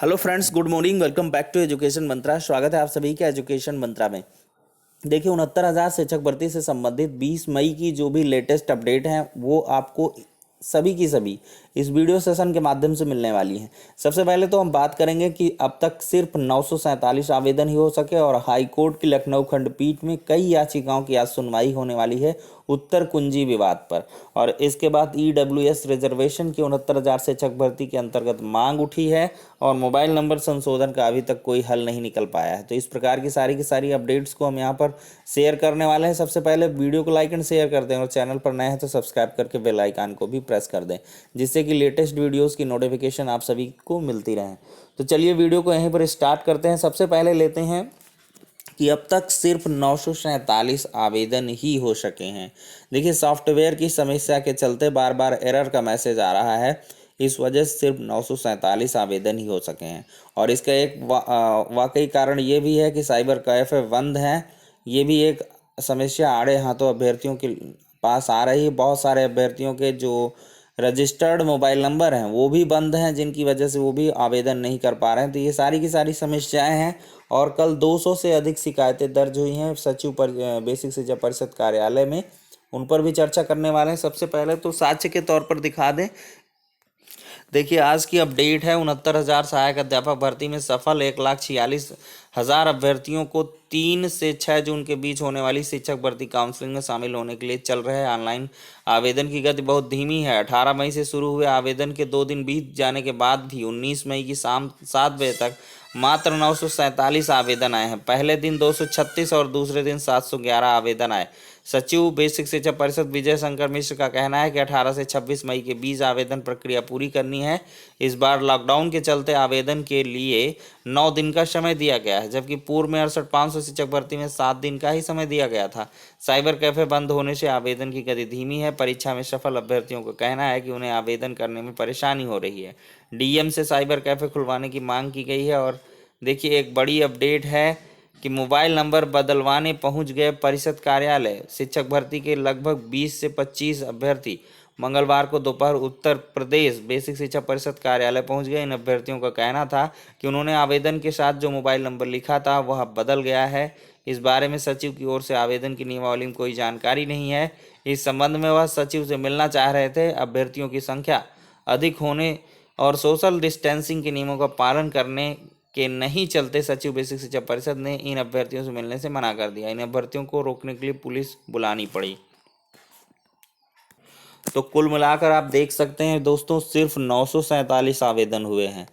Hello friends, good morning. Welcome back to education Mantra. स्वागत है आप सभी का एजुकेशन मंत्रा में। देखिए, 69,000 शिक्षक भर्ती से संबंधित 20 मई की जो भी लेटेस्ट अपडेट है वो आपको सभी की सभी इस वीडियो सेशन के माध्यम से मिलने वाली हैं। सबसे पहले तो हम बात करेंगे कि अब तक सिर्फ 947 आवेदन ही हो सके और हाई कोर्ट की लखनऊ खंडपीठ में कई याचिकाओं की आज सुनवाई होने वाली है उत्तर कुंजी विवाद पर। और इसके बाद ईडब्ल्यूएस रिजर्वेशन की 69,000 शिक्षक भर्ती के अंतर्गत मांग उठी है और मोबाइल नंबर संशोधन का अभी तक कोई हल नहीं निकल पाया है। तो इस प्रकार की सारी अपडेट्स को हम यहाँ पर शेयर करने वाले हैं। सबसे पहले वीडियो को लाइक एंड शेयर कर दें और चैनल पर नए हैं तो सब्सक्राइब करके बेल आइकन को भी प्रेस कर दें, जिससे कि लेटेस्ट वीडियोस की नोटिफिकेशन आप सभी को मिलती रहे। तो चलिए वीडियो को यहीं पर स्टार्ट करते हैं। सबसे पहले लेते हैं कि अब तक सिर्फ 947 आवेदन ही हो सके हैं। देखिए, सॉफ्टवेयर की समस्या के चलते बार बार एरर का मैसेज आ रहा है, इस वजह से सिर्फ 947 आवेदन ही हो सके हैं। और इसका एक वाकई कारण ये भी है कि साइबर कैफे बंद हैं। ये भी एक समस्या आड़े हाथों अभ्यर्थियों के पास आ रही है। बहुत सारे अभ्यर्थियों के जो रजिस्टर्ड मोबाइल नंबर हैं वो भी बंद हैं, जिनकी वजह से वो भी आवेदन नहीं कर पा रहे हैं। तो ये सारी की सारी समस्याएं हैं और कल 200 से अधिक शिकायतें दर्ज हुई हैं सचिव पर बेसिक शिक्षा परिषद कार्यालय में। उन पर भी चर्चा करने वाले हैं। सबसे पहले तो साक्ष्य के तौर पर दिखा दें। देखिए, आज की अपडेट है 69,000 सहायक अध्यापक भर्ती में सफल 1,46,000 अभ्यर्थियों को 3 से 6 जून के बीच होने वाली शिक्षक भर्ती काउंसलिंग में शामिल होने के लिए चल रहे ऑनलाइन आवेदन की गति बहुत धीमी है। 18 मई से शुरू हुए आवेदन के 2 दिन बीत जाने के बाद भी 19 मई की शाम 7 बजे तक मात्र 947 आवेदन आए हैं। पहले दिन 236 और दूसरे दिन 711 आवेदन आए। सचिव बेसिक शिक्षा परिषद विजय शंकर मिश्र का कहना है कि 18 से 26 मई के बीच आवेदन प्रक्रिया पूरी करनी है। इस बार लॉकडाउन के चलते आवेदन के लिए 9 दिन का समय दिया गया है, जबकि पूर्व में 68,500 शिक्षक भर्ती में 7 दिन का ही समय दिया गया था। साइबर कैफे बंद होने से आवेदन की गति धीमी है। परीक्षा में सफल अभ्यर्थियों का कहना है कि उन्हें आवेदन करने में परेशानी हो रही है। डीएम से साइबर कैफे खुलवाने की मांग की गई है। और देखिए, एक बड़ी अपडेट है कि मोबाइल नंबर बदलवाने पहुंच गए परिषद कार्यालय। शिक्षक भर्ती के लगभग 20 से 25 अभ्यर्थी मंगलवार को दोपहर उत्तर प्रदेश बेसिक शिक्षा परिषद कार्यालय पहुंच गए। इन अभ्यर्थियों का कहना था कि उन्होंने आवेदन के साथ जो मोबाइल नंबर लिखा था वह बदल गया है। इस बारे में सचिव की ओर से आवेदन की नियमावली में कोई जानकारी नहीं है। इस संबंध में वह सचिव से मिलना चाह रहे थे। अभ्यर्थियों की संख्या अधिक होने और सोशल डिस्टेंसिंग के नियमों का पालन करने के नहीं चलते सचिव बेसिक शिक्षा परिषद ने इन अभ्यर्थियों से मिलने से मना कर दिया। इन अभ्यर्थियों को रोकने के लिए पुलिस बुलानी पड़ी। तो कुल मिलाकर आप देख सकते हैं दोस्तों, सिर्फ 947 आवेदन हुए हैं।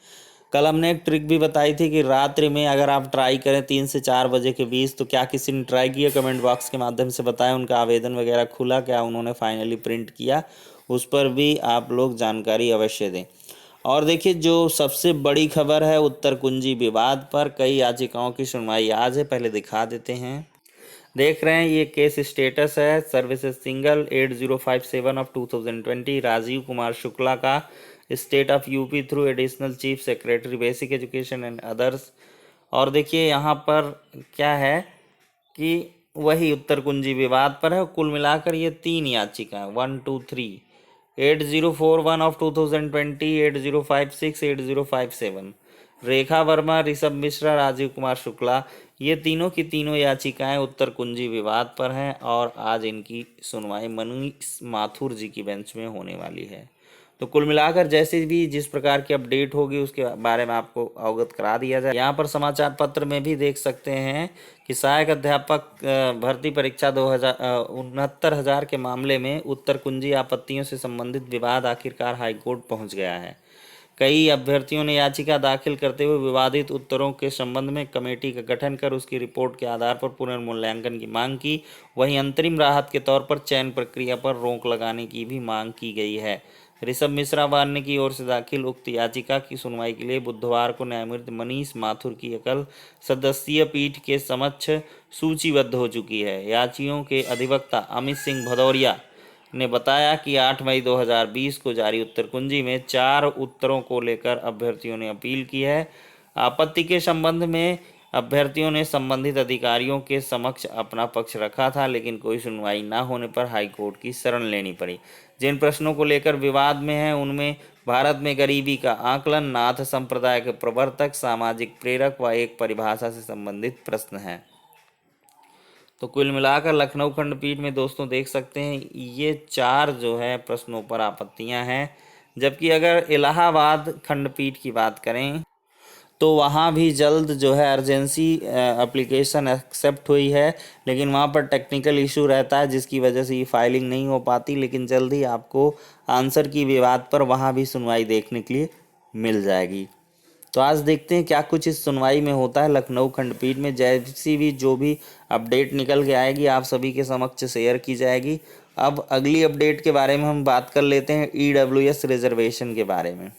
कल हमने एक ट्रिक भी बताई थी कि रात्रि में अगर आप ट्राई करें 3 से 4 बजे के बीच, तो क्या किसी ने ट्राई किया? कमेंट बॉक्स के माध्यम से बताएं उनका आवेदन वगैरह खुला, क्या उन्होंने फाइनली प्रिंट किया, उस पर भी आप लोग जानकारी अवश्य दें। और देखिए, जो सबसे बड़ी खबर है उत्तर कुंजी विवाद पर कई याचिकाओं की सुनवाई आज है। पहले दिखा देते हैं। देख रहे हैं, ये केस स्टेटस है services single 8057 of 2020 Rajiv Kumar Shukla का, state of UP through additional chief secretary basic education and others. और देखिए यहाँ पर क्या है कि वही उत्तर कुंजी विवाद पर है। कुल मिलाकर ये 3 याचिका है, 1 2 3, 8041 ऑफ 2020, 8056, 8057। रेखा वर्मा, ऋषभ मिश्रा, राजीव कुमार शुक्ला, ये तीनों की तीनों याचिकाएं उत्तर कुंजी विवाद पर हैं और आज इनकी सुनवाई मनीष माथुर जी की बेंच में होने वाली है। तो कुल मिलाकर जैसे भी जिस प्रकार की अपडेट होगी उसके बारे में आपको अवगत करा दिया जाए। यहाँ पर समाचार पत्र में भी देख सकते हैं कि सहायक अध्यापक भर्ती परीक्षा 69,000 के मामले में उत्तर कुंजी आपत्तियों से संबंधित विवाद आखिरकार हाईकोर्ट पहुँच गया है। कई अभ्यर्थियों ने याचिका दाखिल करते हुए विवादित उत्तरों के संबंध में कमेटी का गठन कर उसकी रिपोर्ट के आधार पर पुनर्मूल्यांकन की मांग की। वहीं अंतरिम राहत के तौर पर चयन प्रक्रिया पर रोक लगाने की भी मांग की गई है। ऋषभ मिश्रा वार्ने की ओर से दाखिल उक्त याचिका की सुनवाई के लिए बुधवार को न्यायमूर्ति मनीष माथुर की एकल सदस्यीय पीठ के समक्ष सूचीबद्ध हो चुकी है। याचियों के अधिवक्ता अमित सिंह भदौरिया ने बताया कि 8 मई 2020 को जारी उत्तर कुंजी में 4 उत्तरों को लेकर अभ्यर्थियों ने अपील की है। आपत्ति के संबंध में अभ्यर्थियों ने संबंधित अधिकारियों के समक्ष अपना पक्ष रखा था, लेकिन कोई सुनवाई न होने पर हाईकोर्ट की शरण लेनी पड़ी। जिन प्रश्नों को लेकर विवाद में है उनमें भारत में गरीबी का आकलन, नाथ संप्रदाय के प्रवर्तक, सामाजिक प्रेरक व एक परिभाषा से संबंधित प्रश्न हैं। तो कुल मिलाकर लखनऊ खंडपीठ में दोस्तों देख सकते हैं ये 4 जो है प्रश्नों पर आपत्तियां हैं। जबकि अगर इलाहाबाद खंडपीठ की बात करें तो वहाँ भी जल्द जो है अर्जेंसी एप्लीकेशन एक्सेप्ट हुई है, लेकिन वहाँ पर टेक्निकल इशू रहता है जिसकी वजह से ये फाइलिंग नहीं हो पाती, लेकिन जल्द ही आपको आंसर की विवाद पर वहाँ भी सुनवाई देखने के लिए मिल जाएगी। तो आज देखते हैं क्या कुछ इस सुनवाई में होता है लखनऊ खंडपीठ में। जैसी भी जो भी अपडेट निकल के आएगी आप सभी के समक्ष शेयर की जाएगी। अब अगली अपडेट के बारे में हम बात कर लेते हैं EWS रिजर्वेशन के बारे में।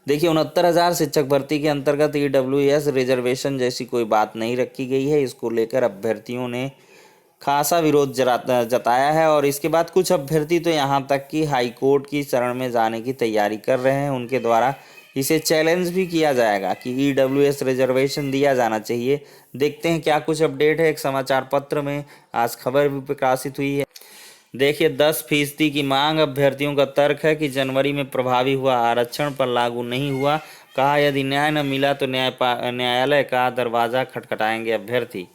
देखिए 69,000 शिक्षक भर्ती के अंतर्गत EWS रिजर्वेशन जैसी कोई बात नहीं रखी गई है। इसको लेकर अभ्यर्थियों ने खासा विरोध जताया है और इसके बाद कुछ अभ्यर्थी तो यहाँ तक कि हाई कोर्ट की शरण में जाने की तैयारी कर रहे हैं। उनके द्वारा इसे चैलेंज भी किया जाएगा कि EWS रिजर्वेशन दिया जाना चाहिए। देखते हैं क्या कुछ अपडेट है। एक समाचार पत्र में आज खबर भी प्रकाशित हुई है। देखिए 10% की मांग, अभ्यर्थियों का तर्क है कि जनवरी में प्रभावी हुआ आरक्षण पर लागू नहीं हुआ। कहा यदि न्याय न मिला तो न्यायालय का दरवाज़ा खटखटाएंगे अभ्यर्थी।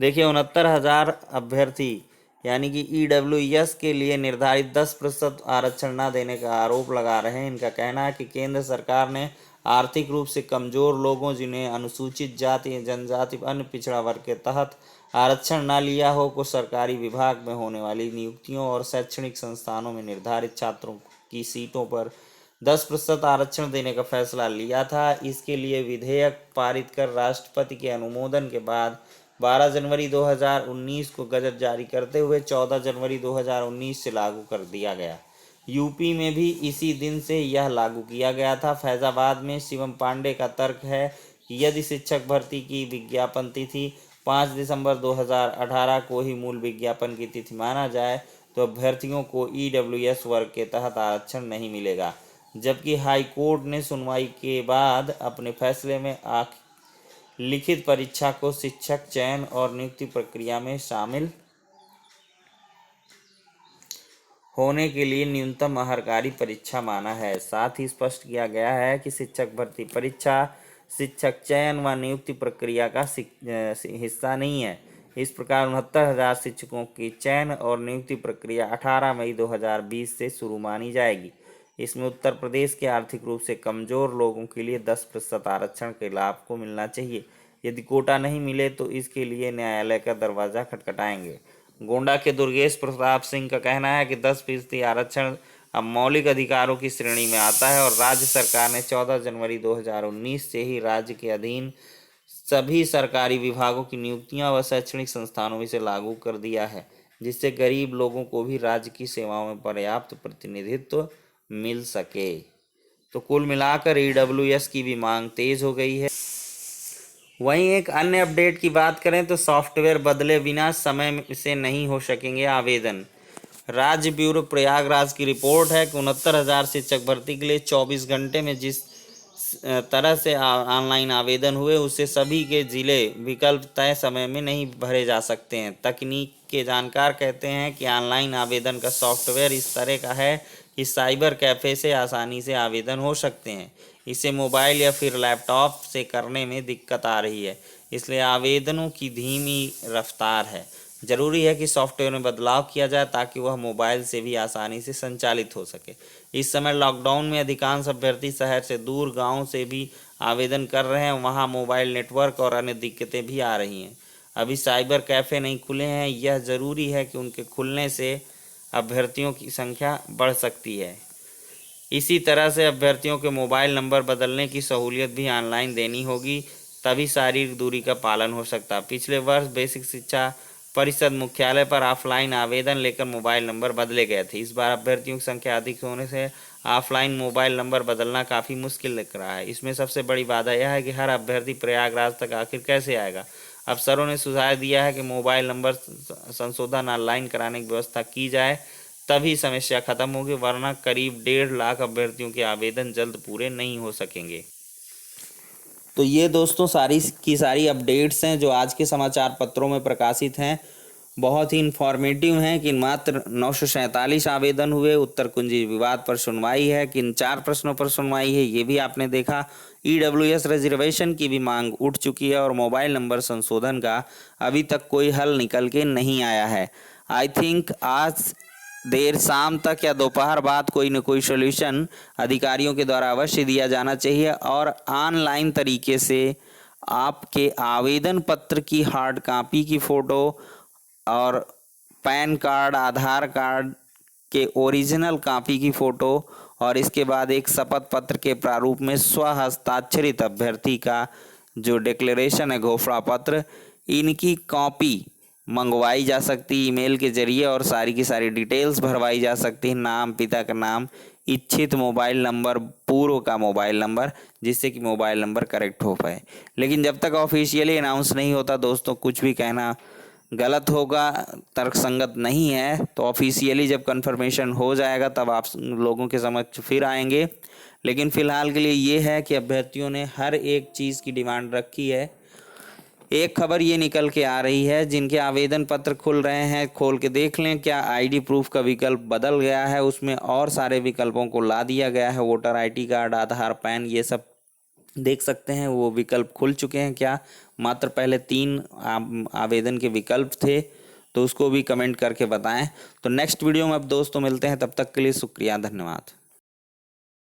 देखिए 69,000 अभ्यर्थी यानी कि EWS के लिए निर्धारित 10% आरक्षण न देने का आरोप लगा रहे हैं। इनका कहना है कि केंद्र सरकार ने आर्थिक रूप से कमज़ोर लोगों, जिन्हें अनुसूचित जाति, जनजाति, अन्य पिछड़ा वर्ग के तहत आरक्षण न लिया हो, को सरकारी विभाग में होने वाली नियुक्तियों और शैक्षणिक संस्थानों में निर्धारित छात्रों की सीटों पर 10% आरक्षण देने का फैसला लिया था। इसके लिए विधेयक पारित कर राष्ट्रपति के अनुमोदन के बाद 12 जनवरी 2019 को गजट जारी करते हुए 14 जनवरी 2019 से लागू कर दिया गया। यूपी में भी इसी दिन से यह लागू किया गया था। फैजाबाद में शिवम पांडे का तर्क है कि यदि शिक्षक भर्ती की विज्ञापन तिथि 5 दिसंबर 2018 को ही मूल विज्ञापन की तिथि माना जाए तो अभ्यर्थियों को EWS वर्ग के तहत आरक्षण नहीं मिलेगा। जबकि हाई कोर्ट ने सुनवाई के बाद अपने फैसले में लिखित परीक्षा को शिक्षक चयन और नियुक्ति प्रक्रिया में शामिल होने के लिए न्यूनतम अर्हकारी परीक्षा माना है। साथ ही स्पष्ट किया गया है कि शिक्षक भर्ती परीक्षा शिक्षक चयन व नियुक्ति प्रक्रिया का हिस्सा नहीं है। इस प्रकार 69,000 शिक्षकों की चयन और नियुक्ति प्रक्रिया 18 मई 2020 से शुरू मानी जाएगी। इसमें उत्तर प्रदेश के आर्थिक रूप से कमज़ोर लोगों के लिए 10% आरक्षण के लाभ को मिलना चाहिए। यदि कोटा नहीं मिले तो इसके लिए न्यायालय का दरवाज़ा खटखटाएंगे। गोंडा के दुर्गेश प्रताप सिंह का कहना है कि 10% आरक्षण अब मौलिक अधिकारों की श्रेणी में आता है और राज्य सरकार ने 14 जनवरी 2019 से ही राज्य के अधीन सभी सरकारी विभागों की नियुक्तियां व शैक्षणिक संस्थानों में इसे लागू कर दिया है, जिससे गरीब लोगों को भी राज्य की सेवाओं में पर्याप्त प्रतिनिधित्व मिल सके। तो कुल मिलाकर EWS की भी मांग तेज हो गई है। वहीं एक अन्य अपडेट की बात करें तो सॉफ्टवेयर बदले बिना समय से नहीं हो सकेंगे आवेदन। राज्य ब्यूरो प्रयागराज की रिपोर्ट है कि 69,000 शिक्षक भर्ती के लिए 24 घंटे में जिस तरह से ऑनलाइन आवेदन हुए उससे सभी के जिले विकल्प तय समय में नहीं भरे जा सकते हैं। तकनीक के जानकार कहते हैं कि ऑनलाइन आवेदन का सॉफ्टवेयर इस तरह का है कि साइबर कैफ़े से आसानी से आवेदन हो सकते हैं। इसे मोबाइल या फिर लैपटॉप से करने में दिक्कत आ रही है, इसलिए आवेदनों की धीमी रफ्तार है। ज़रूरी है कि सॉफ्टवेयर में बदलाव किया जाए ताकि वह मोबाइल से भी आसानी से संचालित हो सके। इस समय लॉकडाउन में अधिकांश अभ्यर्थी शहर से दूर गांव से भी आवेदन कर रहे हैं। वहां मोबाइल नेटवर्क और अन्य दिक्कतें भी आ रही हैं। अभी साइबर कैफ़े नहीं खुले हैं। यह ज़रूरी है कि उनके खुलने से अभ्यर्थियों की संख्या बढ़ सकती है। इसी तरह से अभ्यर्थियों के मोबाइल नंबर बदलने की सहूलियत भी ऑनलाइन देनी होगी, तभी शारीरिक दूरी का पालन हो सकता है। पिछले वर्ष बेसिक शिक्षा परिषद मुख्यालय पर ऑफलाइन आवेदन लेकर मोबाइल नंबर बदले गए थे। इस बार अभ्यर्थियों की संख्या अधिक होने से ऑफलाइन मोबाइल नंबर बदलना काफ़ी मुश्किल लग रहा है। इसमें सबसे बड़ी बाधा यह है कि हर अभ्यर्थी प्रयागराज तक आखिर कैसे आएगा। अफसरों ने सुझाव दिया है कि मोबाइल नंबर संशोधन ऑनलाइन कराने की व्यवस्था की जाए, तभी समस्या खत्म होगी, वरना करीब 1.5 लाख अभ्यर्थियों के आवेदन जल्द पूरे नहीं हो सकेंगे। तो ये दोस्तों सारी की सारी अपडेट्स हैं जो आज के समाचार पत्रों में प्रकाशित हैं। बहुत ही इंफॉर्मेटिव हैं कि मात्र 947 आवेदन हुए, उत्तर कुंजी विवाद पर सुनवाई है, किन 4 प्रश्नों पर सुनवाई है ये भी आपने देखा। ईडब्ल्यूएस रिजर्वेशन की भी मांग उठ चुकी है और मोबाइल नंबर संशोधन का अभी तक कोई हल निकल के नहीं आया है। आई थिंक आज देर शाम तक या दोपहर बाद कोई न कोई सोल्यूशन अधिकारियों के द्वारा अवश्य दिया जाना चाहिए और ऑनलाइन तरीके से आपके आवेदन पत्र की हार्ड कॉपी की फ़ोटो और पैन कार्ड, आधार कार्ड के ओरिजिनल कॉपी की फ़ोटो और इसके बाद एक शपथ पत्र के प्रारूप में स्वहस्ताक्षरित अभ्यर्थी का जो डिक्लेरेशन है, घोषणा पत्र, इनकी कॉपी मंगवाई जा सकती है ईमेल के जरिए और सारी की सारी डिटेल्स भरवाई जा सकती है, नाम, पिता का नाम, इच्छित मोबाइल नंबर, पूर्व का मोबाइल नंबर, जिससे कि मोबाइल नंबर करेक्ट हो पाए। लेकिन जब तक ऑफिशियली अनाउंस नहीं होता दोस्तों, कुछ भी कहना गलत होगा, तर्कसंगत नहीं है। तो ऑफिशियली जब कंफर्मेशन हो जाएगा तब आप लोगों के समक्ष फिर आएंगे। लेकिन फ़िलहाल के लिए ये है कि अभ्यर्थियों ने हर एक चीज़ की डिमांड रखी है। एक खबर ये निकल के आ रही है, जिनके आवेदन पत्र खुल रहे हैं खोल के देख लें, क्या आईडी प्रूफ का विकल्प बदल गया है, उसमें और सारे विकल्पों को ला दिया गया है, वोटर आईडी कार्ड, आधार, पैन, ये सब देख सकते हैं वो विकल्प खुल चुके हैं क्या। मात्र पहले 3 आवेदन के विकल्प थे, तो उसको भी कमेंट करके बताएं। तो नेक्स्ट वीडियो में अब दोस्तों मिलते हैं, तब तक के लिए शुक्रिया, धन्यवाद।